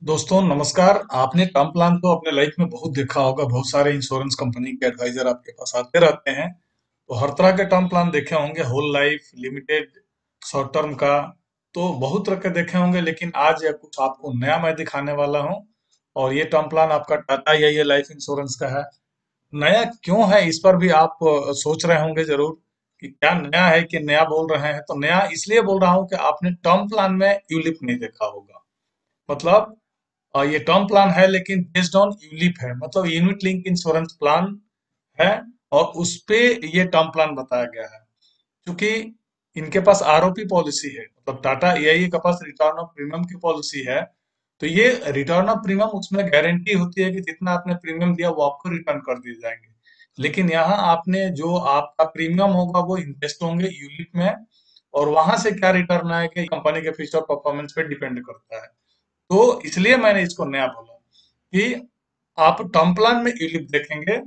दोस्तों नमस्कार। आपने टर्म प्लान तो अपने लाइफ में बहुत देखा होगा। बहुत सारे इंश्योरेंस कंपनी के एडवाइजर आपके पास आते रहते हैं, तो हर तरह के टर्म प्लान देखे होंगे, whole life, limited, short term का। तो बहुत तरह के देखे होंगे, लेकिन आज यह कुछ आपको नया मैं दिखाने वाला हूं। और ये टर्म प्लान आपका टाटा ये लाइफ इंश्योरेंस का है। नया क्यों है, इस पर भी आप सोच रहे होंगे जरूर कि क्या नया है कि नया बोल रहे हैं। तो नया इसलिए बोल रहा हूँ कि आपने टर्म प्लान में यूलिप नहीं देखा होगा। मतलब ये टर्म प्लान है, लेकिन बेस्ड ऑन यूलिप है, मतलब यूनिट लिंक इंश्योरेंस प्लान है। और उस पे ये टर्म प्लान बताया गया है, क्योंकि इनके पास आरओपी पॉलिसी है, मतलब टाटा एआईए के पास रिटर्न ऑफ प्रीमियम की पॉलिसी है। तो ये रिटर्न ऑफ प्रीमियम, उसमें गारंटी होती है कि जितना आपने प्रीमियम दिया वो आपको रिटर्न कर दिए जाएंगे। लेकिन यहाँ आपने जो आपका प्रीमियम होगा वो इन्वेस्ट होंगे यूलिप में, और वहां से क्या रिटर्न आएगा कंपनी के फ्यूचर परफॉर्मेंस पे डिपेंड करता है। तो इसलिए मैंने इसको नया बोला कि आप टर्म प्लान में यूलिप देखेंगे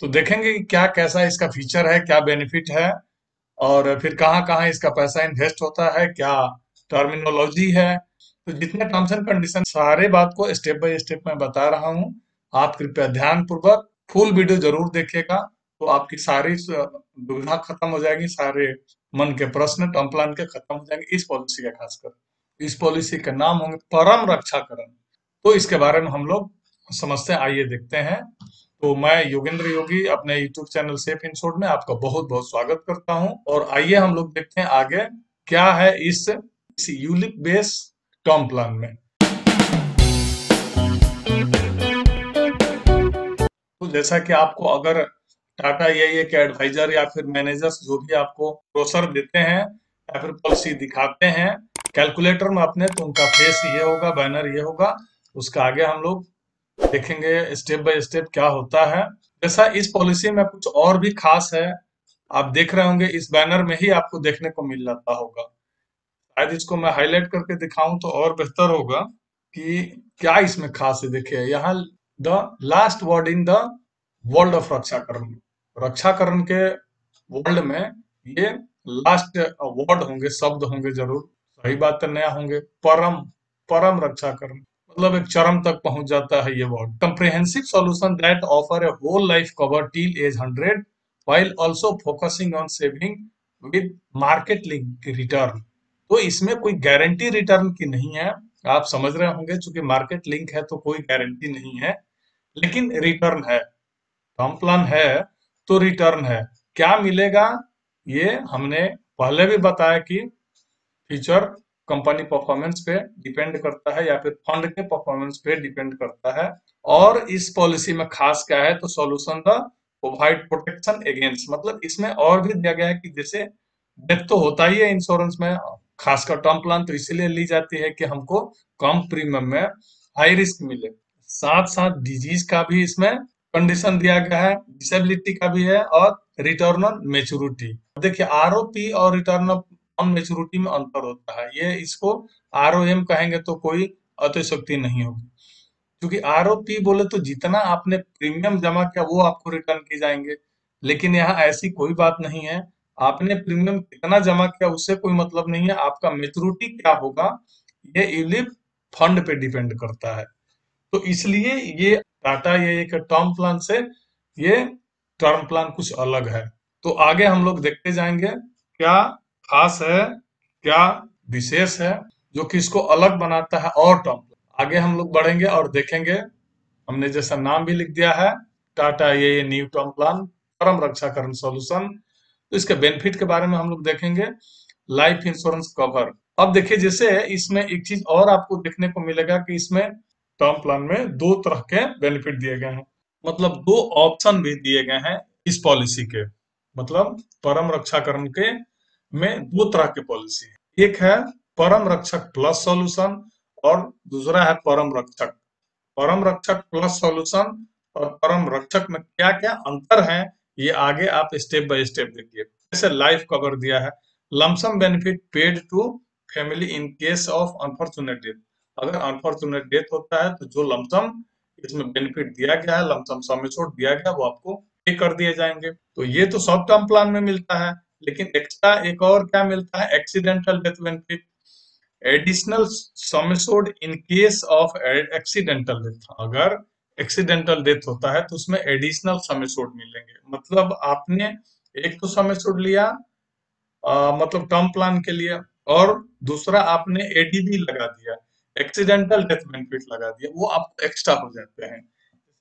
तो देखेंगे कि क्या कैसा इसका फीचर है, क्या बेनिफिट है, और फिर कहाँ कहाँ इसका पैसा इन्वेस्ट होता है, क्या टर्मिनोलॉजी है। तो जितने टर्म्स एंड कंडीशन, सारे बात को स्टेप बाय स्टेप मैं बता रहा हूँ। आप कृपया ध्यान पूर्वक फुल वीडियो जरूर देखिएगा, तो आपकी सारी दुविधा खत्म हो जाएगी, सारे मन के प्रश्न टर्म प्लान के खत्म हो जाएंगे, इस पॉलिसी का खासकर। इस पॉलिसी के नाम होंगे परम रक्षाकरण। तो इसके बारे में हम लोग समझते हैं, आइए देखते हैं। तो मैं योगेंद्र योगी अपने यूट्यूब चैनल सेफ इंश्योर्ड में आपका बहुत बहुत स्वागत करता हूं, और आइए हम लोग देखते हैं आगे क्या है इस यूलिप बेस टर्म प्लान में। तो जैसा कि आपको अगर टाटा ये के एडवाइजर या फिर मैनेजर्स जो भी आपको ब्रोशर देते हैं या फिर पॉलिसी दिखाते हैं कैलकुलेटर में अपने, तो उनका फेस ये होगा, बैनर ये होगा। उसका आगे हम लोग देखेंगे स्टेप बाय स्टेप क्या होता है। जैसा इस पॉलिसी में कुछ और भी खास है, आप देख रहे होंगे इस बैनर में ही आपको देखने को मिल जाता होगा। शायद इसको मैं हाईलाइट करके दिखाऊं तो और बेहतर होगा कि क्या इसमें खास है। देखिए यहाँ, the last word in the world of रक्षाकरण। रक्षाकरण के वर्ल्ड में ये लास्ट वर्ड होंगे, शब्द होंगे जरूर। सही बात है, नया होंगे। परम, परम रक्षाकरण, मतलब एक चरम तक पहुंच जाता है ये word. Comprehensive solution that offer a whole life cover till age 100 while also focusing on saving with market link return. तो इसमें कोई गारंटी रिटर्न की नहीं है, आप समझ रहे होंगे, चूंकि मार्केट लिंक है तो कोई गारंटी नहीं है, लेकिन रिटर्न है। टर्म प्लान है तो रिटर्न है। क्या मिलेगा, ये हमने पहले भी बताया कि फ्यूचर कंपनी परफॉर्मेंस पे डिपेंड करता है या फिर फंड के परफॉर्मेंस पे डिपेंड करता है। और इस पॉलिसी में खास क्या है, तो solution the provide protection against, मतलब इसमें और भी दिया गया है कि जैसे डेथ तो होता ही है इंश्योरेंस में, खासकर टर्म प्लान तो इसीलिए ली जाती है कि हमको कम प्रीमियम में हाई रिस्क मिले। साथ साथ डिजीज का भी इसमें कंडीशन दिया गया है, डिसेबिलिटी का भी है, और रिटर्न ऑन मेच्योरिटी। देखिए आरओपी और रिटर्न ऑन मेच्योरिटी में अंतर होता है, ये इसको आरओएम कहेंगे तो कोई अतिशयोक्ति नहीं होगी। क्योंकि आरओपी बोले तो जितना आपने प्रीमियम जमा किया वो आपको रिटर्न की जाएंगे, लेकिन यहाँ ऐसी कोई बात नहीं है। आपने प्रीमियम कितना जमा किया उससे कोई मतलब नहीं है, आपका मेच्योरिटी क्या होगा ये यूलिप फंड पे डिपेंड करता है। तो इसलिए ये टाटा ये एक टर्म प्लान से ये टर्म प्लान कुछ अलग है। तो आगे हम लोग देखते जाएंगे क्या खास है, क्या विशेष है जो कि इसको अलग बनाता है और टर्म प्लान। आगे हम लोग बढ़ेंगे और देखेंगे। हमने जैसा नाम भी लिख दिया है, टाटा ये न्यू टर्म प्लान परम रक्षाकरण सॉल्यूशन। तो इसके बेनिफिट के बारे में हम लोग देखेंगे। Life insurance cover. अब देखिए जैसे इसमें एक चीज और आपको देखने को मिलेगा कि इसमें टर्म प्लान में दो तरह के बेनिफिट दिए गए हैं, मतलब दो ऑप्शन भी दिए गए हैं इस पॉलिसी के। मतलब परम रक्षाकरण के में दो तरह की पॉलिसी है, एक है परम रक्षक प्लस सॉल्यूशन और दूसरा है परम रक्षक। परम रक्षक प्लस सॉल्यूशन और परम रक्षक में क्या क्या अंतर है, ये आगे आप स्टेप बाय स्टेप देखिए। जैसे लाइफ कवर दिया है, lumpsum benefit paid to family in case of unfortunate death. अगर अनफॉर्चुनेट डेथ होता है तो जो लमसम इसमें बेनिफिट दिया गया है, लमसम सम एश्योर्ड दिया गया, वो आपको पे कर दिए जाएंगे। तो ये तो शॉर्ट टर्म प्लान में मिलता है, लेकिन एक्स्ट्रा एक और क्या मिलता है, accidental death benefit. Additional sum assured in case of accidental death. अगर एक्सीडेंटल डेथ होता है तो उसमें एडिशनल सम एश्योर्ड मिलेंगे। मतलब आपने एक तो सम एश्योर्ड लिया, मतलब टर्म प्लान के लिए, और दूसरा आपने एडीबी लगा दिया, एक्सीडेंटल डेथ बेनिफिट लगा दिया, वो आपको एक्स्ट्रा हो जाते हैं।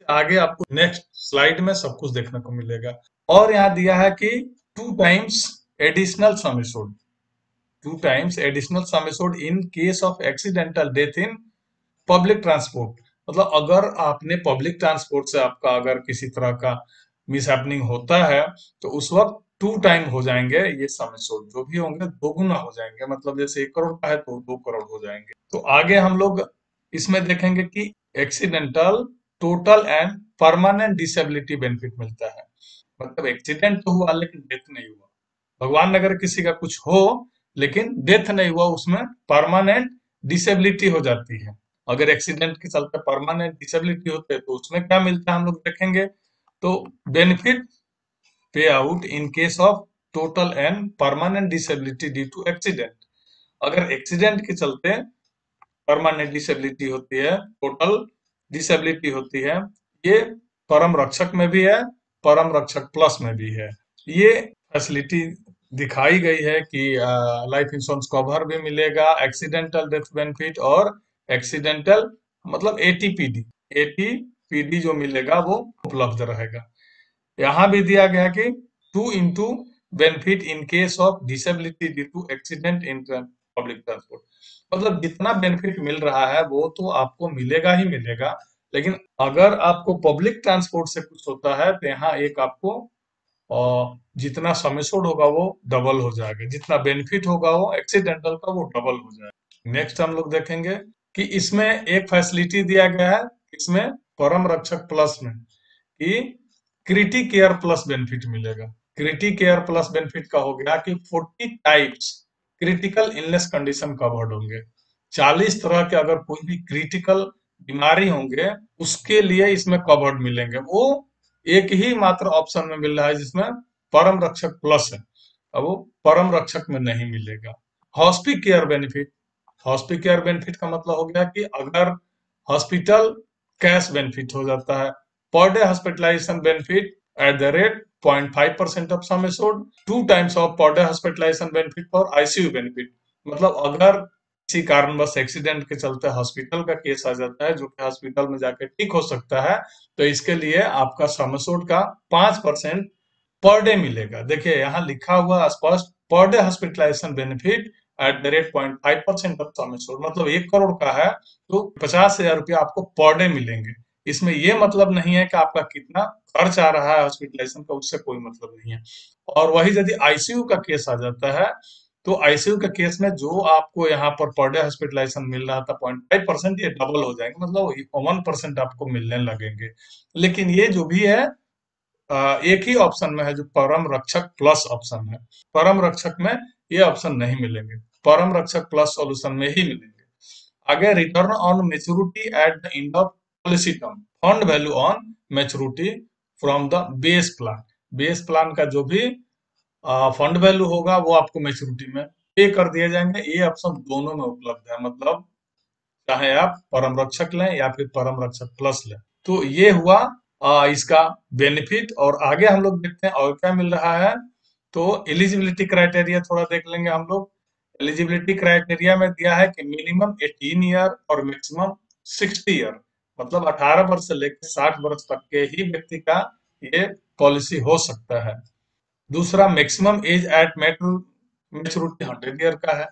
आगे आपको नेक्स्ट स्लाइड में सब कुछ देखने को मिलेगा। और यहाँ दिया है कि 2 times additional some assured, 2 times additional sum assured in case of accidental death in public transport. मतलब अगर आपने पब्लिक ट्रांसपोर्ट से आपका अगर किसी तरह का मिसहैपनिंग होता है तो उस वक्त 2 टाइम हो जाएंगे ये सम एश्योर्ड, जो भी होंगे 2 गुना हो जाएंगे। मतलब जैसे 1 करोड़ का है तो 2 करोड़ हो जाएंगे। तो आगे हम लोग इसमें देखेंगे कि accidental, total and permanent disability benefit मिलता है। मतलब एक्सीडेंट तो हुआ लेकिन डेथ नहीं हुआ, भगवान अगर किसी का कुछ हो लेकिन डेथ नहीं हुआ, उसमें परमानेंट डिसेबिलिटी हो जाती है। अगर एक्सीडेंट के चलते परमानेंट डिसेबिलिटी होते हैं तो उसमें क्या मिलता है हम लोग देखेंगे। तो benefit pay out in case of total and permanent disability due to accident. अगर एक्सीडेंट के चलते परमानेंट डिसेबिलिटी होती है, टोटल डिसेबिलिटी होती है, ये परम रक्षक में भी है, परम रक्षक प्लस में भी है। ये फैसिलिटी दिखाई गई है कि लाइफ इंश्योरेंस कवर भी मिलेगा, एक्सीडेंटल डेथ बेनिफिट और एक्सीडेंटल मतलब एटीपीडी, एटीपीडी जो मिलेगा वो उपलब्ध रहेगा। यहाँ भी दिया गया है कि 2 into benefit in case of disability due to accident in public transport. मतलब जितना बेनिफिट मिल रहा है वो तो आपको मिलेगा ही मिलेगा, लेकिन अगर आपको पब्लिक ट्रांसपोर्ट से कुछ होता है तो यहाँ एक आपको जितना सम एश्योर्ड होगा वो डबल हो जाएगा, जितना बेनिफिट होगा वो एक्सीडेंटल का वो डबल हो जाएगा। नेक्स्ट हम लोग देखेंगे कि इसमें एक फैसिलिटी दिया गया है, इसमें परम रक्षक प्लस में, कि क्रिटी केयर प्लस बेनिफिट मिलेगा। क्रिटी केयर प्लस बेनिफिट का हो गया कि 40 types critical illness condition covered होंगे। 40 तरह के अगर कोई भी क्रिटिकल बीमारी होंगे उसके लिए इसमें कवर्ड मिलेंगे। वो एक ही मात्र ऑप्शन में मिल रहा है जिसमें परम रक्षक प्लस है, अब वो परम रक्षक में नहीं मिलेगा। हॉस्पी केयर बेनिफिट, हॉस्पी केयर बेनिफिट का मतलब हो गया कि अगर हॉस्पिटल कैश बेनिफिट हो जाता है, per day hospitalisation benefit at the rate 0.5% of sum assured, 2 times of per day hospitalisation benefit for ICU benefit. मतलब अगर किसी कारणवश एक्सीडेंट के चलते हॉस्पिटल का केस आ जाता है जो कि हॉस्पिटल में जाके ठीक हो सकता है, तो इसके लिए आपका सम एश्योर्ड का 5% पर डे मिलेगा। देखिए यहाँ लिखा हुआ स्पष्ट, per day hospitalisation benefit at the rate 0.5% of sum assured. मतलब 1 करोड़ का है तो 50,000 रुपया आपको पर डे मिलेंगे। इसमें ये मतलब नहीं है कि आपका कितना खर्च आ रहा है हॉस्पिटलाइजेशन का, उससे कोई मतलब नहीं है। और वही यदि आईसीयू का केस आ जाता है तो आईसीयू के केस में जो आपको यहाँ पर डे हॉस्पिटलाइजेशन मिल रहा था 0.5%, ये डबल हो जाएंगे, मतलब 1% आपको मिलने लगेंगे। लेकिन ये जो भी है एक ही ऑप्शन में है जो परम रक्षक प्लस ऑप्शन है। परम रक्षक में ये ऑप्शन नहीं मिलेंगे, परम रक्षक प्लस सॉल्यूशन में ही मिलेंगे। आगे return on maturity at the end of policy term, fund value on maturity from the base plan. Base plan का जो भी फंड वैल्यू होगा वो आपको मेच्योरिटी में पे कर दिए जाएंगे। ये ऑप्शन दोनों में उपलब्ध है, मतलब चाहे आप परम रक्षक लें या फिर परम रक्षक प्लस लें। तो ये हुआ इसका बेनिफिट। और आगे हम लोग देखते हैं और क्या मिल रहा है। तो एलिजिबिलिटी क्राइटेरिया थोड़ा देख लेंगे हम लोग। एलिजिबिलिटी क्राइटेरिया में दिया है कि मिनिमम 18 ईयर और मैक्सिमम 60 ईयर, मतलब 18 वर्ष से लेकर 60 वर्ष तक के ही व्यक्ति का ये पॉलिसी हो सकता है। दूसरा, maximum age at maturity 100 year का है।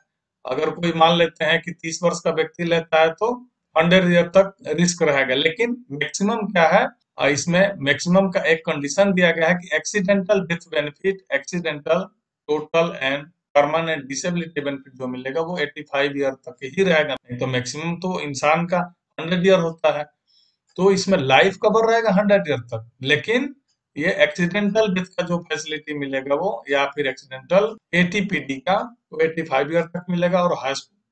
अगर कोई मान लेते हैं कि 30 वर्ष का व्यक्ति लेता है तो 100 ईयर तक रिस्क रहेगा। लेकिन मैक्सिमम क्या है, इसमें मैक्सिमम का एक कंडीशन दिया गया है कि accidental death benefit, accidental, total and permanent disability benefit जो मिलेगा वो 85 ईयर तक ही रहेगा। नहीं तो मैक्सिमम तो इंसान का 100 ईयर होता है, तो इसमें लाइफ कवर रहेगा 100 ईयर तक। लेकिन ये एक्सीडेंटल डेथ का जो फैसिलिटी मिलेगा वो, या फिर एक्सीडेंटल एटीपीडी का, वो 85 ईयर तक मिलेगा, और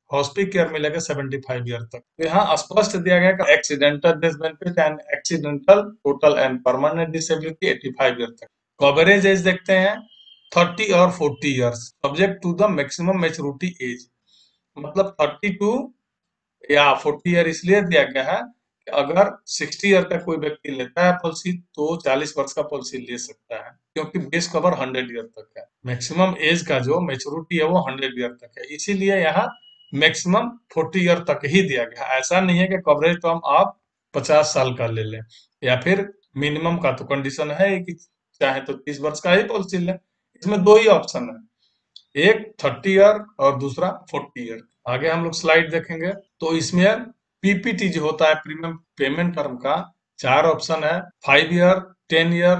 हॉस्पी केयर मिलेगा 75 ईयर तक। तो यहाँ स्पष्ट दिया गया कि accidental death benefit and accidental, total and permanent disability 85 year तक। कवरेज एज देखते हैं 30 और 40 years, subject to the maximum maturity age. मतलब 32 या 40 ईयर इसलिए दिया गया है कि अगर 60 ईयर का कोई व्यक्ति लेता है पॉलिसी तो 40 वर्ष का पॉलिसी ले सकता है, क्योंकि बेस कवर 100 ईयर तक है। मैक्सिमम एज का जो मेच्योरिटी है वो 100 ईयर तक है, इसीलिए यहाँ मैक्सिमम 40 ईयर तक ही दिया गया है। ऐसा नहीं है कि कवरेज टर्म आप 50 साल का ले लें, या फिर मिनिमम का तो कंडीशन है कि चाहे तो 30 वर्ष का ही पॉलिसी लें। इसमें दो ही ऑप्शन है, एक 30 ईयर और दूसरा 40 ईयर। आगे हम लोग स्लाइड देखेंगे तो इसमें पीपीटी जो होता है, प्रीमियम पेमेंट टर्म का, 4 ऑप्शन है। 5 year, 10 year,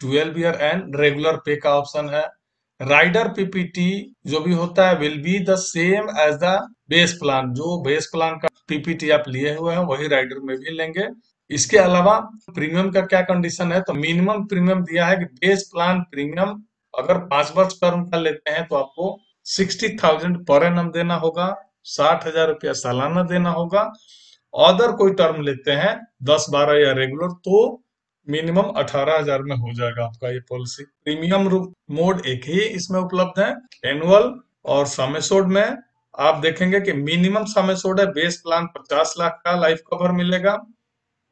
12 year and regular पे का ऑप्शन है। राइडर पीपीटी जो भी होता है will be the same as the base plan. जो बेस प्लान का पीपीटी आप लिए हुए हैं वही राइडर में भी लेंगे। इसके अलावा प्रीमियम का क्या कंडीशन है, तो मिनिमम प्रीमियम दिया है कि बेस प्लान प्रीमियम अगर 5 वर्ष टर्म का लेते हैं तो आपको 60,000 पर एनम देना होगा, 60,000 रुपया सालाना देना होगा। अदर कोई टर्म लेते हैं 10, 12 या रेगुलर तो मिनिमम 18,000 में हो जाएगा आपका ये पॉलिसी। प्रीमियम मोड एक ही इसमें उपलब्ध है, एनुअल और सम एश्योर्ड में। आप देखेंगे कि मिनिमम सम एश्योर्ड है, बेस प्लान 50 लाख का लाइफ कवर मिलेगा,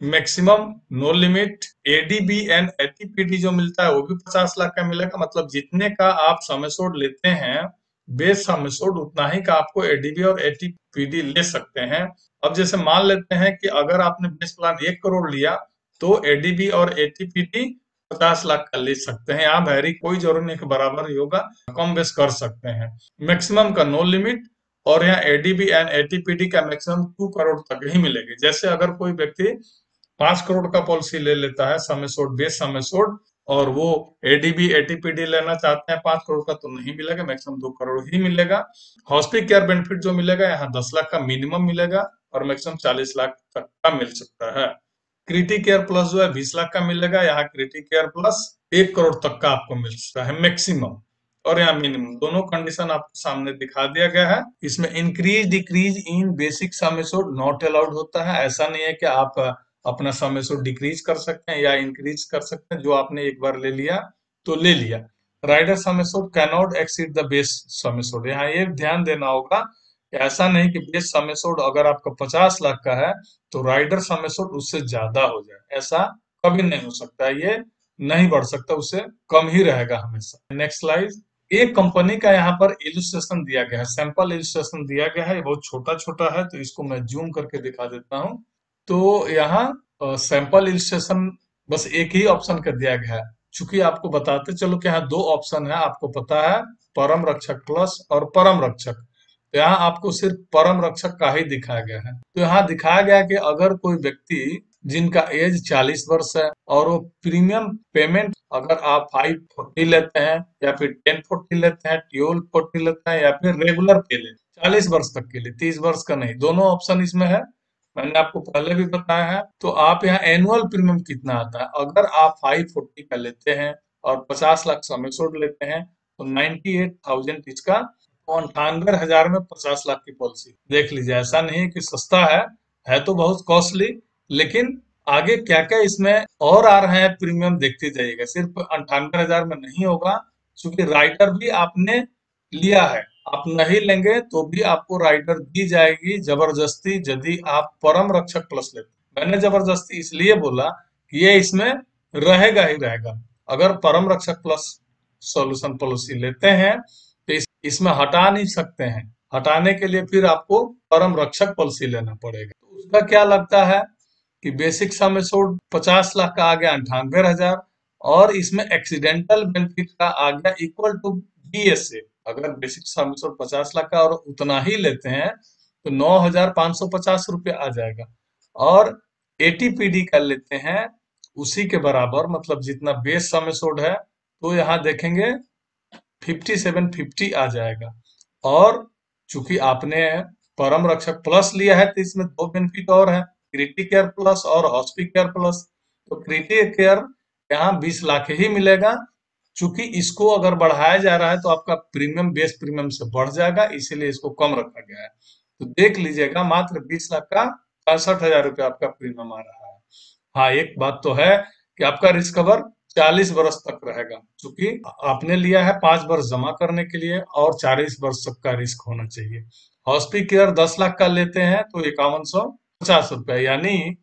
maximum no limit. ADB and ATPD जो मिलता है वो भी 50 लाख का मिलेगा, मतलब जितने का आप सम एश्योर्ड लेते हैं बेस सम एश्योर्ड उतना ही का आपको एडीबी और एटीपीडी ले सकते हैं। अब जैसे मान लेते हैं कि अगर आपने बेस प्लान 1 करोड़ लिया तो एडीबी और एटीपीडी 50 लाख का ले सकते हैं। यहाँ वैरी कोई जरूरी नहीं कि बराबर ही होगा, कम बेस कर सकते हैं। मैक्सिमम का नो लिमिट, और यहाँ एडीबी एंड एटीपीडी का मैक्सिमम 2 करोड़ तक ही मिलेगी। जैसे अगर कोई व्यक्ति 5 करोड़ का पॉलिसी ले लेता है sum assured, base sum assured, और वो एडीबी एटीपीडी लेना चाहते हैं 5 करोड़ का, तो नहीं मिलेगा, मैक्सिमम 2 करोड़ ही मिलेगा। हॉस्पिटल केयर बेनिफिट जो मिलेगा यहाँ 10 लाख का मिनिमम मिलेगा और मैक्सिमम 40 लाख तक का मिल सकता है। क्रिटिक केयर प्लस जो है 20 लाख का मिलेगा, यहाँ क्रिटिक केयर प्लस 1 करोड़ तक का आपको मिल सकता है मैक्सिमम, और यहाँ मिनिमम। दोनों कंडीशन आपको सामने दिखा दिया गया है। इसमें increase decrease in basic sum assured not allowed होता है। ऐसा नहीं है कि आप अपना सम एश्योर्ड डिक्रीज कर सकते हैं या इंक्रीज कर सकते हैं, जो आपने एक बार ले लिया तो ले लिया। Rider sum assured can not exceed the base sum assured. यहाँ ये ध्यान देना होगा कि ऐसा नहीं कि बेस सम एश्योर्ड अगर आपका 50 लाख का है तो राइडर सम एश्योर्ड उससे ज्यादा हो जाए, ऐसा कभी नहीं हो सकता। ये नहीं बढ़ सकता, उससे कम ही रहेगा हमेशा। Next slide. एक कंपनी का यहाँ पर इलस्ट्रेशन दिया गया है, सैंपल इलस्ट्रेशन दिया गया है, ये बहुत छोटा छोटा है तो इसको मैं जूम करके दिखा देता हूँ। तो यहाँ सैंपल इलस्ट्रेशन बस एक ही ऑप्शन का दिया गया है। चूंकि आपको बताते चलो कि यहाँ 2 ऑप्शन है, आपको पता है, परम रक्षक प्लस और परम रक्षक। तो यहाँ आपको सिर्फ परम रक्षक का ही दिखाया गया है। तो यहाँ दिखाया गया कि अगर कोई व्यक्ति जिनका एज 40 वर्ष है और वो प्रीमियम पेमेंट अगर आप 540 लेते हैं या फिर 1040 लेते हैं, 1240 लेते हैं या फिर रेगुलर पे लेते हैं 40 वर्ष तक के लिए, 30 वर्ष का नहीं, दोनों ऑप्शन इसमें है, मैंने आपको पहले भी बताया है। तो आप यहाँ एनुअल प्रीमियम कितना आता है, अगर आप 540 का लेते हैं और 50 लाख सम एश्योर्ड लेते हैं तो 98,000 इसका, तो 98,000 में 50 लाख की पॉलिसी। देख लीजिए, ऐसा नहीं है कि सस्ता है तो बहुत कॉस्टली, लेकिन आगे क्या क्या इसमें और आ रहे हैं प्रीमियम देखते जाइएगा, सिर्फ 98,000 में नहीं होगा, क्योंकि राइडर भी आपने लिया है। आप नहीं लेंगे तो भी आपको राइडर दी जाएगी जबरदस्ती, यदि आप परम रक्षक प्लस लेते। मैंने जबरदस्ती इसलिए बोला कि ये इसमें रहेगा ही रहेगा। अगर परम रक्षक प्लस सॉल्यूशन पॉलिसी लेते हैं तो इसमें हटा नहीं सकते हैं, हटाने के लिए फिर आपको परम रक्षक पॉलिसी लेना पड़ेगा। तो उसका क्या लगता है कि बेसिक सम एश्योर्ड 50 लाख का आ गया 98,000, और इसमें एक्सीडेंटल बेनिफिट का आ गया इक्वल टू बीएसए। अगर बेसिक सम एश्योर्ड 50 लाख का और उतना ही लेते हैं तो 9,550 रुपये आ जाएगा, और एटीपीडी का लेते हैं उसी के बराबर, मतलब जितना बेस सम एश्योर्ड है, तो यहाँ देखेंगे 5750 आ जाएगा। और चूंकि आपने परम रक्षक प्लस लिया है तो इसमें 2 बेनिफिट और है, क्रिटिक केयर प्लस और हॉस्पिटल केयर प्लस। तो क्रिटिक केयर यहाँ 20 लाख ही मिलेगा, चूंकि इसको अगर बढ़ाया जा रहा है तो आपका प्रीमियम बेस प्रीमियम से बढ़ जाएगा, इसीलिए इसको कम रखा गया है। तो देख लीजिएगा, मात्र 20 लाख का 65,000 रुपया आपका प्रीमियम आ रहा है। हाँ, एक बात तो है कि आपका रिस्क कवर 40 वर्ष तक रहेगा, क्योंकि आपने लिया है 5 वर्ष जमा करने के लिए और 40 वर्ष तक का रिस्क होना चाहिए। हॉस्पी केयर 10 लाख का लेते हैं तो 5150 रुपया, यानी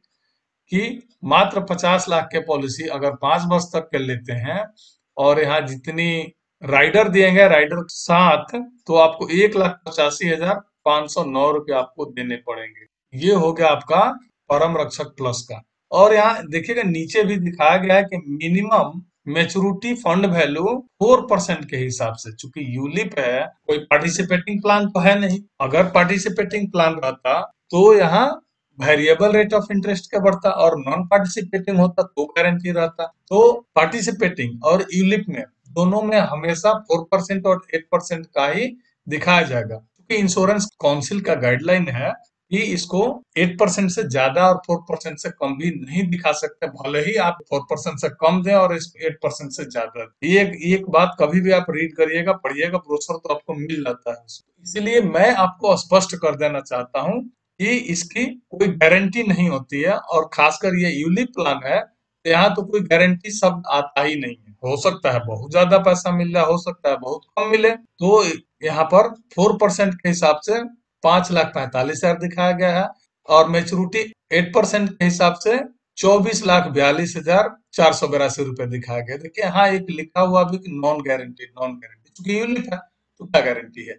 कि मात्र 50 लाख के पॉलिसी अगर 5 वर्ष तक के लेते हैं और यहाँ जितनी राइडर दिएंगे राइडर के साथ, तो आपको 1,85,509 रुपया आपको देने पड़ेंगे। ये हो गया आपका परम रक्षक प्लस का। और यहाँ देखिएगा नीचे भी दिखाया गया है कि मिनिमम मेचुरिटी फंड वैल्यू 4% के हिसाब से, चूंकि यूलिप है कोई पार्टिसिपेटिंग प्लान तो है नहीं। अगर पार्टिसिपेटिंग प्लान रहता तो यहाँ वेरिएबल रेट ऑफ इंटरेस्ट का बढ़ता, और नॉन पार्टिसिपेटिंग होता तो गारंटी रहता। तो पार्टिसिपेटिंग और यूलिप में दोनों में हमेशा 4% और 8% का ही दिखाया जाएगा, क्योंकि इंश्योरेंस काउंसिल का गाइडलाइन है कि इसको 8% से ज्यादा और 4% से कम भी नहीं दिखा सकते, भले ही आप 4% से कम दें और इस 8% से ज्यादा दें। ये एक बात कभी भी आप रीड करिएगा, पढ़िएगा, ब्रोशर तो आपको मिल जाता है। इसीलिए मैं आपको स्पष्ट कर देना चाहता हूँ कि इसकी कोई गारंटी नहीं होती है, और खासकर ये यूलिप प्लान है तो यहाँ तो कोई गारंटी शब्द आता ही नहीं है। हो सकता है बहुत ज्यादा पैसा मिल जाए, हो सकता है बहुत कम मिले। तो यहाँ पर 4% के हिसाब से 5,45,000 दिखाया गया है, और मेचुरिटी 8% के हिसाब से 24,42,482 रुपए दिखाया गया। देखिए हाँ, एक लिखा हुआ भी नॉन गारंटी, नॉन गारंटी, क्योंकि यूनिट है तो क्या गारंटी है।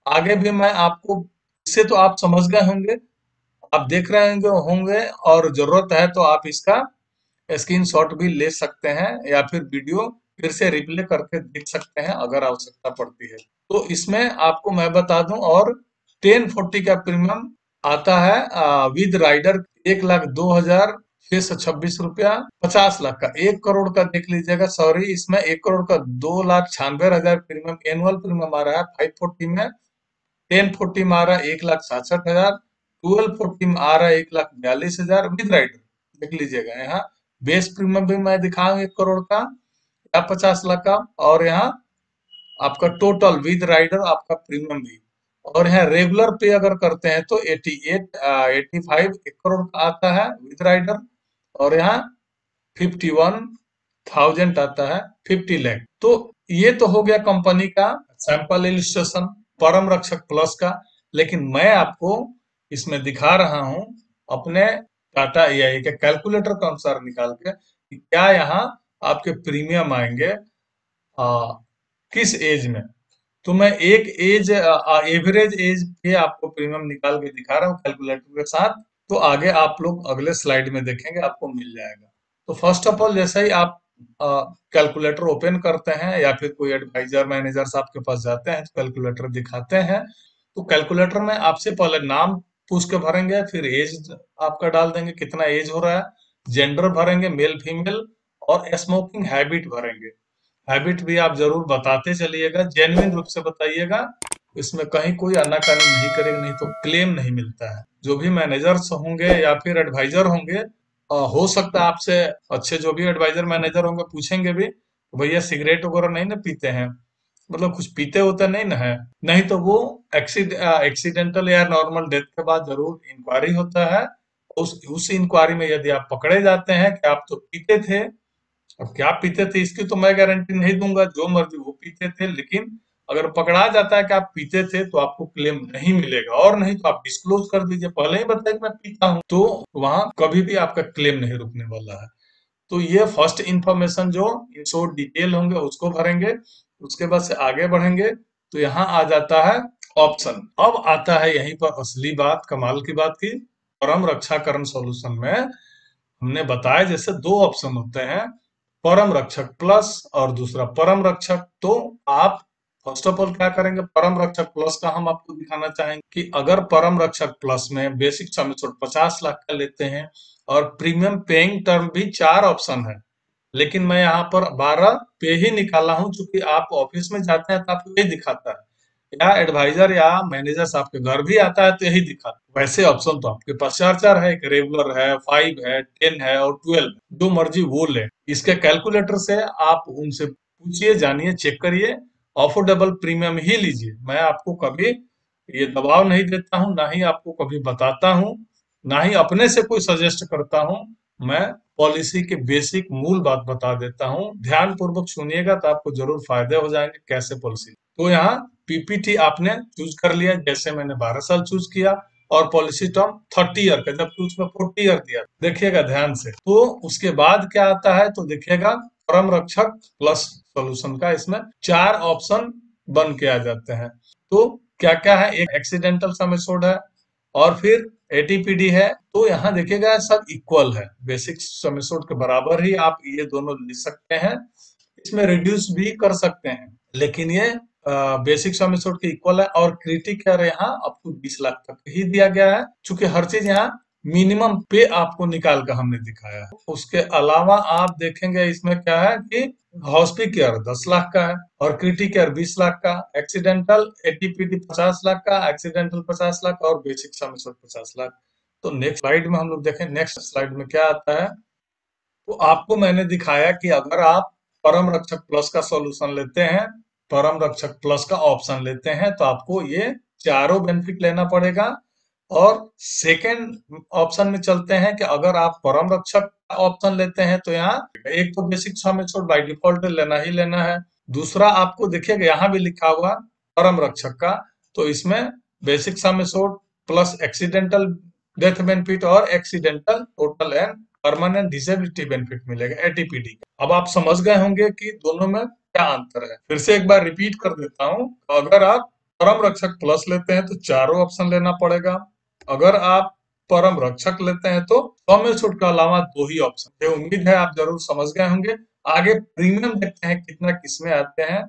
आगे भी मैं आपको, इससे तो आप समझ गए होंगे, आप देख रहे होंगे, और जरूरत है तो आप इसका स्क्रीनशॉट भी ले सकते हैं या फिर वीडियो फिर से रिप्ले करके देख सकते हैं अगर आवश्यकता पड़ती है। तो इसमें आपको मैं बता दूं, और 1040 का प्रीमियम आता है विद राइडर 1,02,626 रुपया। 50 लाख का 1 करोड़ का देख लीजिएगा, सॉरी, इसमें 1 करोड़ का 2,96,000 प्रीमियम एनुअल प्रीमियम आ रहा है 540 में। 1040 में आ रहा है 1,67,000। 1240 में आ रहा है 1,42,000 विद राइडर। देख लीजिएगा यहाँ बेस प्रीमियम भी मैं दिखाऊंगा 1 करोड़ का या 50 लाख का, और यहाँ आपका टोटल विद राइडर आपका प्रीमियम भी। और यहाँ रेगुलर पे अगर करते हैं तो 85 1 करोड़ का आता है विद राइडर, और यहाँ 51,000 आता है 50 लाख। तो ये तो हो गया कंपनी का सैंपल इलिस्ट्रेशन परम रक्षक प्लस का। लेकिन मैं आपको इसमें दिखा रहा हूं अपने टाटा एआई के कैलकुलेटर के अनुसार निकाल के कि क्या यहाँ आपके प्रीमियम आएंगे किस एज में। तो मैं एक एज एवरेज एज पे आपको प्रीमियम निकाल के दिखा रहा हूँ कैलकुलेटर के साथ। तो आगे आप लोग अगले स्लाइड में देखेंगे, आपको मिल जाएगा। तो फर्स्ट ऑफ ऑल जैसे ही आप कैलकुलेटर ओपन करते हैं या फिर कोई एडवाइजर मैनेजर साहब के पास जाते हैं तो कैलकुलेटर दिखाते हैं, तो कैलकुलेटर में आपसे पहले नाम पूछ के भरेंगे, फिर एज आपका डाल देंगे कितना एज हो रहा है, जेंडर भरेंगे मेल फीमेल, और स्मोकिंग हैबिट भरेंगे। हैबिट भी आप जरूर बताते चलिएगा, जेन्युइन रूप से बताइएगा, इसमें कहीं कोई आनाकानी नहीं करेगा, नहीं तो क्लेम नहीं मिलता है। जो भी मैनेजर्स होंगे या फिर एडवाइजर होंगे, हो सकता है आपसे अच्छे जो भी एडवाइजर मैनेजर होंगे पूछेंगे भी, तो भैया सिगरेट वगैरह नहीं ना पीते हैं, मतलब कुछ पीते होते नहीं ना है। नहीं तो वो एक्सीडेंटल या नॉर्मल डेथ के बाद जरूर इंक्वायरी होता है। उस इंक्वायरी में यदि आप पकड़े जाते हैं कि आप तो पीते थे, अब क्या पीते थे इसकी तो मैं गारंटी नहीं दूंगा, जो मर्जी वो पीते थे, लेकिन अगर पकड़ा जाता है कि आप पीते थे तो आपको क्लेम नहीं मिलेगा, और नहीं तो आप डिस्क्लोज कर दीजिए, पहले ही बताया कि मैं पीता हूं, तो वहां कभी भी आपका क्लेम नहीं रुकने वाला है। तो ये फर्स्ट इंफॉर्मेशन जो इंश्योर्ड डिटेल होंगे उसको भरेंगे। उसके बाद से आगे बढ़ेंगे तो यहाँ आ जाता है ऑप्शन। अब आता है यहीं पर असली बात, कमाल की बात की परम रक्षाकरण सॉल्यूशन में हमने बताया जैसे दो ऑप्शन होते हैं, परम रक्षक प्लस और दूसरा परम रक्षक। तो आप फर्स्ट ऑफ ऑल क्या करेंगे, परम रक्षक प्लस का हम आपको दिखाना चाहेंगे कि अगर परम रक्षक प्लस में बेसिक सम एश्योर्ड 50 लाख का लेते हैं और प्रीमियम पेइंग टर्म भी 4 ऑप्शन है, लेकिन मैं यहाँ पर 12 पे ही निकाला हूं, क्योंकि आप ऑफिस में जाते हैं तो आपको यही दिखाता है, या एडवाइजर या मैनेजर साहब के घर भी आता है तो यही दिखाता है। वैसे ऑप्शन तो आपके पास 4 है, एक रेगुलर है, 5 है, 10 है और 12, जो मर्जी वो ले। इसके कैलकुलेटर से आप उनसे पूछिए, जानिए, चेक करिए, अफोर्डेबल प्रीमियम ही लीजिए। मैं आपको कभी ये दबाव नहीं देता हूँ, ना ही आपको कभी बताता हूँ, ना ही अपने से कोई सजेस्ट करता हूँ। मैं पॉलिसी के बेसिक मूल बात बता देता हूँ, ध्यान पूर्वक सुनिएगा तो आपको जरूर फायदे हो जाएंगे कैसे पॉलिसी। तो यहाँ पीपीटी आपने चूज कर लिया, जैसे मैंने 12 साल चूज किया, और पॉलिसी टर्म 30 ईयर का, जबकि उसमें 40 ईयर दिया। देखिएगा ध्यान से, तो उसके बाद क्या आता है, तो देखिएगा परम रक्षक प्लस सोल्यूशन का इसमें 4 ऑप्शन बन के आ जाते हैं। तो क्या क्या है, एक एक्सीडेंटल सम एश्योर्ड है, और फिर एटीपीडी है। तो यहाँ देखिएगा सब इक्वल है, बेसिक सम एश्योर्ड के बराबर ही आप ये दोनों लिख सकते हैं। इसमें रिड्यूस भी कर सकते हैं, लेकिन ये बेसिक सम एश्योर्ड के इक्वल है। और क्रिटिकल यहाँ आपको 20 लाख तक ही दिया गया है, चूंकि हर चीज यहाँ मिनिमम पे आपको निकाल कर हमने दिखाया है। उसके अलावा आप देखेंगे इसमें क्या है कि हॉस्पिटल 10 लाख का है, और क्रिटिकल 20 लाख का, एक्सीडेंटल एटीपीडी 50 लाख का, एक्सीडेंटल 50 लाख, और बेसिक सम एश्योर्ड 50 लाख। तो नेक्स्ट स्लाइड में हम लोग देखें, नेक्स्ट स्लाइड में क्या आता है, तो आपको मैंने दिखाया कि अगर आप परम रक्षक प्लस का सॉल्यूशन लेते हैं, परम रक्षक प्लस का ऑप्शन लेते हैं, तो आपको ये चारों बेनिफिट लेना पड़ेगा। और सेकेंड ऑप्शन में चलते हैं कि अगर आप परम रक्षक का ऑप्शन लेते हैं, तो यहाँ एक तो basic sum assured by default लेना ही लेना है। दूसरा आपको देखिएगा यहाँ भी लिखा हुआ परम रक्षक का, तो इसमें basic sum assured plus accidental death benefit और accidental total and permanent disability benefit मिलेगा एटीपीडी का। अब आप समझ गए होंगे कि दोनों में क्या अंतर है। फिर से एक बार रिपीट कर देता हूँ, अगर आप परम रक्षक प्लस लेते हैं तो चारों ऑप्शन लेना पड़ेगा। अगर आप परम रक्षक लेते हैं तो सम एश्योर्ड के अलावा 2 ही ऑप्शन। ये उम्मीद है आप जरूर समझ गए होंगे। आगे प्रीमियम देखते हैं कितना किसमें आते हैं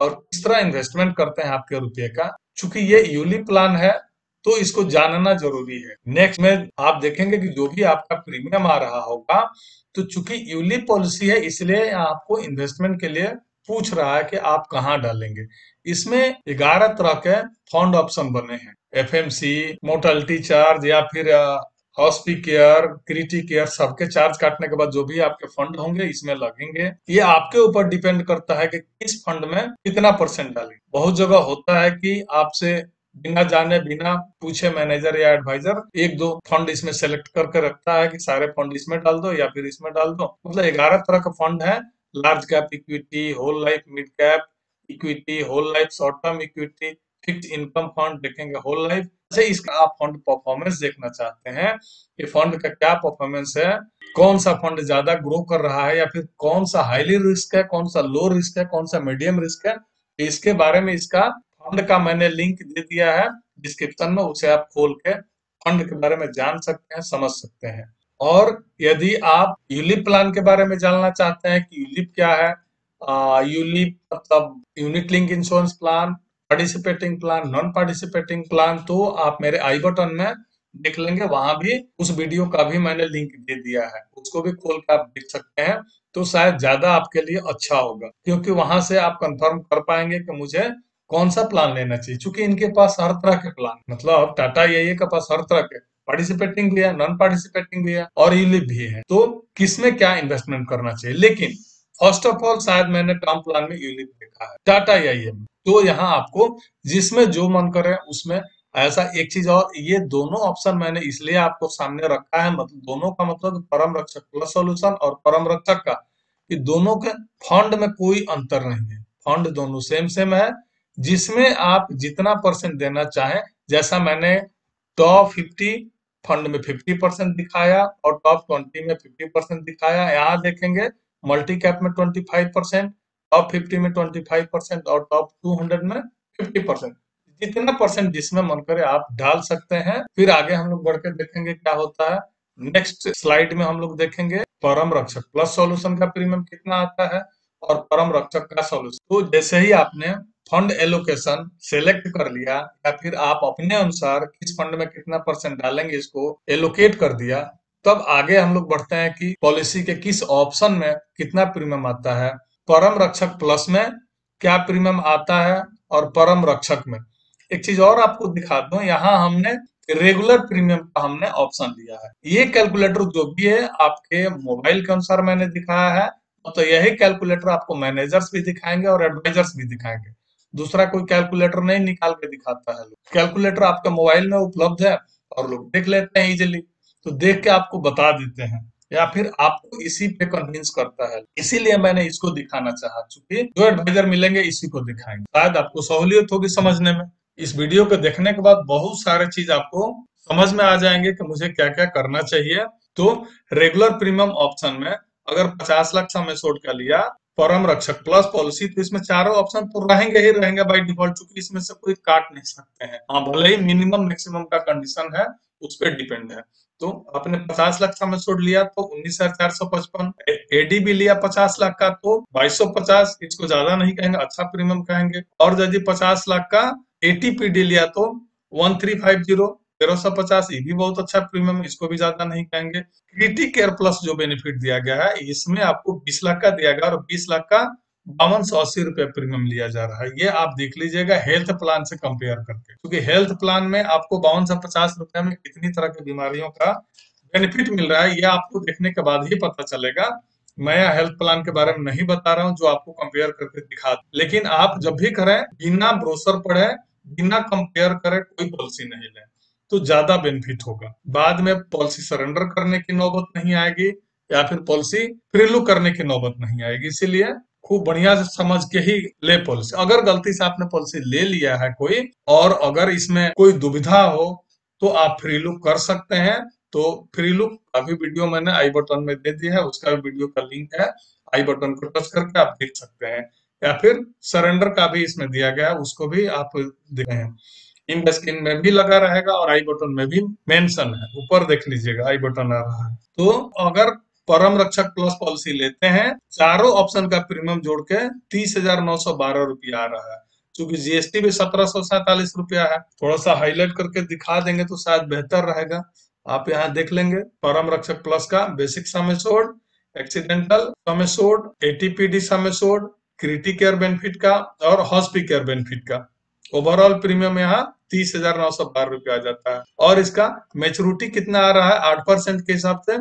और किस तरह इन्वेस्टमेंट करते हैं आपके रुपये का। चूंकि ये यूलिप प्लान है, तो इसको जानना जरूरी है। नेक्स्ट में आप देखेंगे कि जो भी आपका प्रीमियम आ रहा होगा, तो चूंकि यूलिप पॉलिसी है, इसलिए आपको इन्वेस्टमेंट के लिए पूछ रहा है कि आप कहाँ डालेंगे। इसमें 11 तरह के फंड ऑप्शन बने हैं, एफएमसी, मोर्टेलिटी चार्ज, या फिर हॉस्पिकेयर, क्रिटिकेयर, सबके चार्ज काटने के बाद जो भी आपके फंड होंगे इसमें लगेंगे। ये आपके ऊपर डिपेंड करता है कि किस फंड में कितना परसेंट डालें। बहुत जगह होता है कि आपसे बिना जाने बिना पूछे मैनेजर या एडवाइजर एक दो फंड इसमें सेलेक्ट करके रखता है कि सारे फंड इसमें डाल दो या फिर इसमें डाल दो। मतलब 11 तरह का फंड है, large cap equity, whole life mid cap equity, whole life short term equity, fix income fund देखेंगे होल लाइफ। जैसे इसका आप फंड परफॉर्मेंस देखना चाहते हैं कि फंड का क्या परफॉर्मेंस है, कौन सा फंड ज्यादा ग्रो कर रहा है, या फिर कौन सा हाईली रिस्क है, कौन सा लो रिस्क है, कौन सा मीडियम रिस्क है, इसके बारे में इसका फंड का मैंने लिंक दे दिया है डिस्क्रिप्शन में, उसे आप खोल के फंड के बारे में जान सकते हैं, समझ सकते हैं। और यदि आप यूलिप प्लान के बारे में जानना चाहते हैं कि यूलिप क्या है, यूलिप मतलब unit link insurance plan, participating plan, non participating plan, तो आप मेरे आई बटन में देख लेंगे, वहां भी उस वीडियो का भी मैंने लिंक दे दिया है, उसको भी खोल के आप देख सकते हैं। तो शायद ज्यादा आपके लिए अच्छा होगा, क्योंकि वहां से आप कंफर्म कर पाएंगे कि मुझे कौन सा प्लान लेना चाहिए। चूंकि इनके पास हर तरह के प्लान, मतलब टाटा ये के पास हर तरह के पार्टिसिपेटिंग भी है, नॉन पार्टिसिपेटिंग भी है, और यूलिप भी है। तो किसमें क्या इन्वेस्टमेंट करना चाहिए, लेकिन फर्स्ट ऑफ ऑल शायद मैंने टर्म प्लान में यूलिप देखा है, टाटा या में। तो यहाँ आपको जिसमें जो मन करे उसमें। ऐसा एक चीज और, ये दोनों ऑप्शन मैंने इसलिए आपको सामने रखा है, मतलब दोनों का मतलब परम रक्षक प्लस सॉल्यूशन और परम रक्षक का, कि दोनों के फंड में कोई अंतर नहीं है, फंड दोनों सेम सेम है, जिसमें आप जितना परसेंट देना चाहें। जैसा मैंने टॉप 50 फंड में 50% दिखाया और टॉप 20 में 50% दिखाया, यहाँ देखेंगे मल्टी कैप में 25%, टॉप 50 में 25% और टॉप 200 में 50%। जितना परसेंट जिसमें मन करे आप डाल सकते हैं। फिर आगे हम लोग बढ़ के देखेंगे क्या होता है। नेक्स्ट स्लाइड में हम लोग देखेंगे परम रक्षक प्लस सॉल्यूशन का प्रीमियम कितना आता है और परम रक्षक का सॉल्यूशन। तो जैसे ही आपने फंड एलोकेशन सेलेक्ट कर लिया, या फिर आप अपने अनुसार किस फंड में कितना परसेंट डालेंगे इसको एलोकेट कर दिया, तब आगे हम लोग बढ़ते हैं कि पॉलिसी के किस ऑप्शन में कितना प्रीमियम आता है, परम रक्षक प्लस में क्या प्रीमियम आता है, और परम रक्षक में। एक चीज और आपको दिखा दूं, यहाँ हमने रेगुलर प्रीमियम का हमने ऑप्शन लिया है। ये कैलकुलेटर जो भी है आपके मोबाइल के अनुसार मैंने दिखाया है, तो यही कैलकुलेटर आपको मैनेजर्स भी दिखाएंगे और एडवाइजर्स भी दिखाएंगे। दूसरा कोई कैलकुलेटर नहीं निकाल के दिखाता है। कैलकुलेटर आपके मोबाइल में उपलब्ध है और लोग देख लेते हैं इजिली, तो देख के आपको बता देते हैं। या फिर आपको इसी पे कन्विंस करता है। इसीलिए मैंने इसको दिखाना चाहा, चूंकि जो एडवाइजर मिलेंगे इसी को दिखाएंगे, शायद आपको सहूलियत होगी समझने में। इस वीडियो को देखने के बाद बहुत सारे चीज आपको समझ में आ जाएंगे कि मुझे क्या क्या करना चाहिए। तो रेगुलर प्रीमियम ऑप्शन में अगर 50 लाख सम एश्योर्ड का लिया, परम रक्षक प्लस पॉलिसी, तो इसमें चारों ऑप्शन तो रहेंगे ही रहेंगे बाय डिफॉल्ट, चूंकि इसमें से कोई काट नहीं सकते हैं। हाँ, भले ही मिनिमम मैक्सिमम का कंडीशन है, उस पर डिपेंड है। तो आपने 50 लाख का मैच्योर्ड लिया तो 19,455, एडीबी लिया 50 लाख का तो 2250, इसको ज्यादा नहीं कहेंगे, अच्छा प्रीमियम कहेंगे। और यदि 50 लाख का एटीपीडी लिया तो 1350, 1350, ये भी बहुत अच्छा प्रीमियम, इसको भी ज्यादा नहीं कहेंगे। क्रिटी केयर प्लस जो बेनिफिट दिया गया है, इसमें आपको 20 लाख का दिया गया और 20 लाख का 5280 रुपए प्रीमियम लिया जा रहा है। ये आप देख लीजिएगा हेल्थ प्लान से कंपेयर करके, क्योंकि हेल्थ प्लान में आपको 5250 रुपए में कितनी तरह की बीमारियों का बेनिफिट मिल रहा है, ये आपको देखने के बाद ही पता चलेगा। मैं हेल्थ प्लान के बारे में नहीं बता रहा हूँ जो आपको कंपेयर करके दिखा, लेकिन आप जब भी करें बिना ब्रोशर पढ़े, बिना कंपेयर करे कोई पॉलिसी नहीं लें, तो ज्यादा बेनिफिट होगा। बाद में पॉलिसी सरेंडर करने की नौबत नहीं आएगी, या फिर पॉलिसी प्रीलू करने की नौबत नहीं आएगी। इसीलिए खूब बढ़िया से समझ के ही ले पॉलिसी। अगर गलती से आपने पॉलिसी ले लिया है कोई, और अगर इसमें कोई दुविधा हो, तो आप फ्री लुक कर सकते हैं। तो फ्री लुक काफी वीडियो मैंने आई बटन में दे दिया है, उसका वीडियो का लिंक है, आई बटन को टच करके आप देख सकते हैं। या फिर सरेंडर का भी इसमें दिया गया है, उसको भी आप देखें हैं। इन स्क्रीन में भी लगा रहेगा और आई बटन में भी मेंशन है, ऊपर देख लीजिएगा आई बटन आ रहा है। तो अगर परम रक्षक प्लस पॉलिसी लेते हैं, चारों ऑप्शन का प्रीमियम जोड़ के 30,912 रुपया आ रहा है। क्योंकि जीएसटी भी 1747 रुपया है, थोड़ा सा हाईलाइट करके दिखा देंगे तो शायद बेहतर रहेगा। आप यहाँ देख लेंगे परम रक्षक प्लस का basic sum assured, accidental sum assured, ATPD sum assured, criti care benefit का और हॉस्पी केयर बेनिफिट का ओवरऑल प्रीमियम यहाँ 30,912 रुपया आ जाता है। और इसका मेच्योरिटी कितना आ रहा है 8% के हिसाब से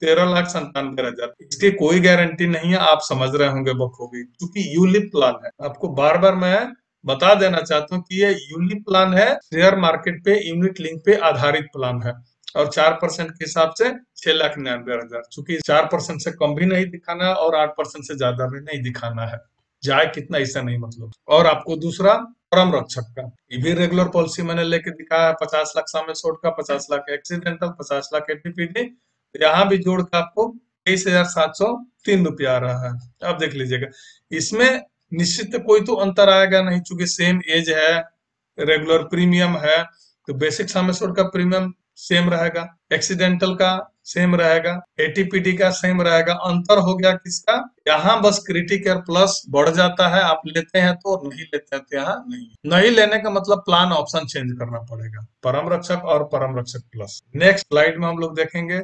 13,97,000। इसकी कोई गारंटी नहीं है, आप समझ रहे होंगे बखूबी, क्योंकि यूलिप प्लान है। आपको बार बार मैं बता देना चाहता हूँ कि ये यूलिप प्लान है, शेयर मार्केट पे यूनिट लिंक पे आधारित प्लान है। और 4% के हिसाब से 6,99,000, चूंकि 4% से कम भी नहीं दिखाना है और 8% से ज्यादा भी नहीं दिखाना है, जाए कितना ऐसा नहीं मतलब। और आपको दूसरा परम रक्षक का, ये भी रेगुलर पॉलिसी मैंने लेके दिखाया है, 50 लाख सम एश्योर्ड का, 50 लाख एक्सीडेंटल, 50 लाख एटीपीडी, यहाँ भी जोड़ के आपको 23,703 रुपया आ रहा है। आप देख लीजिएगा, इसमें निश्चित कोई तो अंतर आएगा नहीं, चूंकि सेम एज है, रेगुलर प्रीमियम है, तो बेसिक सम एश्योर्ड का प्रीमियम सेम रहेगा, एक्सीडेंटल का सेम रहेगा, एटीपीडी का सेम रहेगा। अंतर हो गया किसका, यहाँ बस क्रिटी केयर प्लस बढ़ जाता है, आप लेते हैं तो, नहीं लेते हैं तो यहाँ नहीं लेने का मतलब प्लान ऑप्शन चेंज करना पड़ेगा, परम रक्षक और परम रक्षक प्लस। नेक्स्ट स्लाइड में हम लोग देखेंगे।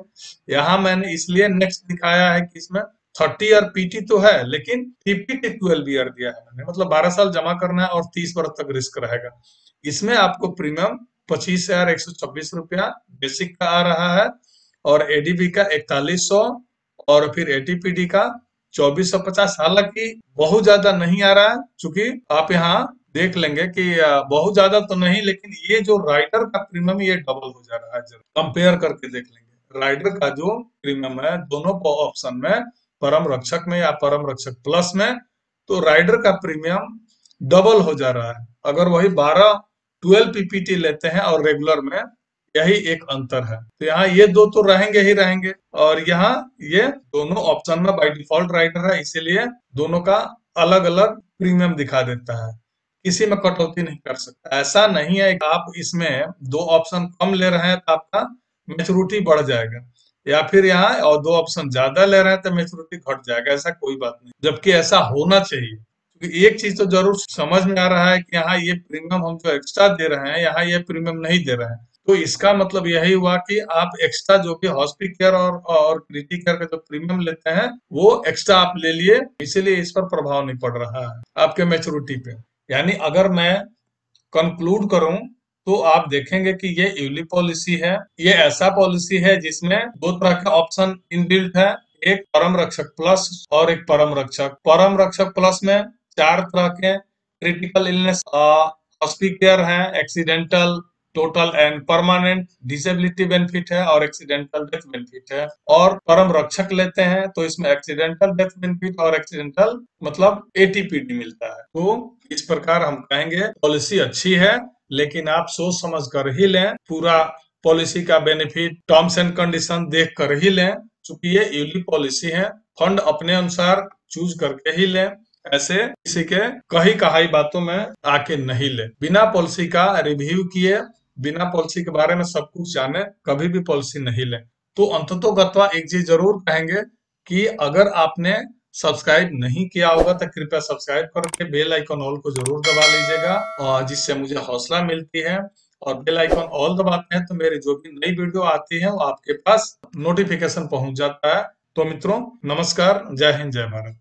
यहाँ मैंने इसलिए नेक्स्ट दिखाया है कि इसमें 30 ईयर पीटी तो है, लेकिन 50 to 12 ईयर दिया है मैंने, मतलब 12 साल जमा करना है और 30 वर्ष तक रिस्क रहेगा। इसमें आपको प्रीमियम 25,126 रुपया बेसिक का आ रहा है, और एडीबी का 4100, और फिर एटीपीडी का 2450। हालांकि बहुत ज्यादा नहीं आ रहा है, क्योंकि आप यहाँ देख लेंगे कि बहुत ज्यादा तो नहीं, लेकिन ये जो राइडर का प्रीमियम ये डबल हो जा रहा है। जरा कंपेयर करके देख लेंगे राइडर का जो प्रीमियम है दोनों ऑप्शन में, परम रक्षक में या परम रक्षक प्लस में, तो राइडर का प्रीमियम डबल हो जा रहा है। अगर वही 12 पीपीटी लेते हैं और रेगुलर में, यही एक अंतर है। तो यहाँ ये दो तो रहेंगे ही रहेंगे, और यहाँ ये दोनों ऑप्शन में बाय डिफॉल्ट राइडर है, इसीलिए दोनों का अलग अलग प्रीमियम दिखा देता है, किसी में कटौती नहीं कर सकता। ऐसा नहीं है कि आप इसमें दो ऑप्शन कम ले रहे हैं तो आपका मेच्योरिटी बढ़ जाएगा, या फिर यहाँ और दो ऑप्शन ज्यादा ले रहे हैं तो मेच्योरिटी घट जाएगा, ऐसा कोई बात नहीं, जबकि ऐसा होना चाहिए। क्योंकि एक चीज तो जरूर समझ में आ रहा है कि यहाँ ये प्रीमियम हम जो एक्स्ट्रा दे रहे हैं, यहाँ ये प्रीमियम नहीं दे रहे हैं, तो इसका मतलब यही हुआ कि आप एक्स्ट्रा जो कि हॉस्पिटल केयर और क्रिटी केयर का जो प्रीमियम लेते हैं वो एक्स्ट्रा आप ले लिए, इसीलिए इस पर प्रभाव नहीं पड़ रहा है आपके मेच्योरिटी पे। यानी अगर मैं कंक्लूड करूं तो आप देखेंगे कि ये यूली पॉलिसी है, ये ऐसा पॉलिसी है जिसमें दो तरह का ऑप्शन इनबिल्ट है, एक परम रक्षक प्लस और एक परम रक्षक। परम रक्षक प्लस में 4 तरह के क्रिटिकल इलनेस हॉस्पिटल केयर है, accidental, total and permanent disability benefit है और एक्सीडेंटल डेथ बेनिफिट है। और परम रक्षक लेते हैं तो इसमें एक्सीडेंटल डेथ बेनिफिट और एक्सीडेंटल मतलब एटीपीडी मिलता है। तो इस प्रकार हम कहेंगे पॉलिसी अच्छी है, लेकिन आप सोच समझ कर ही लें, पूरा पॉलिसी का बेनिफिट टर्म्स एंड कंडीशन देख कर ही लें, चूंकि ये यूली पॉलिसी है। फंड अपने अनुसार चूज करके ही लें, ऐसे किसी के कही कहाई बातों में आके नहीं ले। बिना पॉलिसी का रिव्यू किए, बिना पॉलिसी के बारे में सब कुछ जाने, कभी भी पॉलिसी नहीं लें। तो अंततोगत्वा एक चीज जरूर कहेंगे कि अगर आपने सब्सक्राइब नहीं किया होगा तो कृपया सब्सक्राइब करके बेल आइकन ऑल को जरूर दबा लीजिएगा, और जिससे मुझे हौसला मिलती है। और बेल आइकन ऑल दबाते हैं तो मेरी जो भी नई वीडियो आती है वो आपके पास नोटिफिकेशन पहुंच जाता है। तो मित्रों, नमस्कार, जय हिंद, जय भारत।